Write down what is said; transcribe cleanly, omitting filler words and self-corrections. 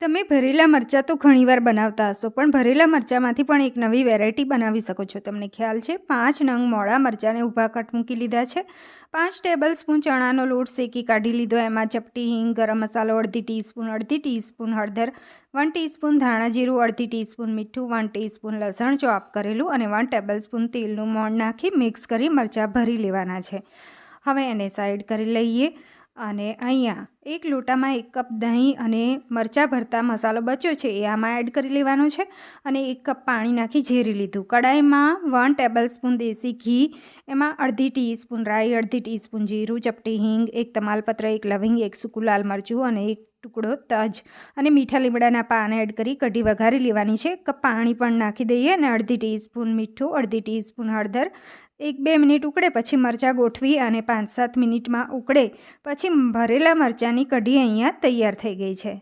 તમે ભરેલા મરચાં તો ઘણીવાર બનાવતા હશો, પણ ભરેલા મરચાંમાંથી પણ એક નવી વેરાયટી બનાવી શકો છો. તમને ખ્યાલ છે? 5 નંગ મોળા મરચાંને ઊભા કટ મૂકી લીધા છે. 5 ટેબલસ્પૂન ચણાનો લોટ શેકી કાઢી લીધો. એમાં ચપટી હિંગ, ગરમ મસાલો અડધી ટીસ્પૂન હળદર, 1 ટીસ્પૂન ધાણા જીરું, અડધી ટીસ્પૂન મીઠું, 1 ટીસ્પૂન લસણ ચોપ કરેલું અને 1 ટેબલસ્પૂન તેલનું મોણ નાખી મિક્સ કરી મરચાં ભરી લેવાના છે. હવે એને સાઈડ કરી લઈએ અને અહીંયા એક લોટામાં 1 કપ દહીં અને મરચાં ભરતા મસાલો બચ્યો છે એ આમાં એડ કરી લેવાનો છે અને 1 કપ પાણી નાખી ઝેરી લીધું. કડાઈમાં 1 ટેબલસ્પૂન દેશી ઘી, એમાં અડધી ટીસ્પૂન રાઈ, અડધી ટીસ્પૂન જીરું, ચપટી હિંગ, 1 તમાલપત્ર, 1 લવિંગ, 1 સૂકું લાલ મરચું અને 1 ટુકડો તજ અને મીઠા લીમડાના પાન એડ કરી કઢી વઘારી લેવાની છે. 1 કપ પાણી પણ નાખી દઈએ અને અડધી ટીસ્પૂન મીઠું, અડધી ટીસ્પૂન હળદર. 1-2 મિનિટ ઉકળે પછી મરચાં ગોઠવી અને 5-7 મિનિટમાં ઉકળે પછી ભરેલા મરચાંની કઢી અહીંયા તૈયાર થઈ ગઈ છે.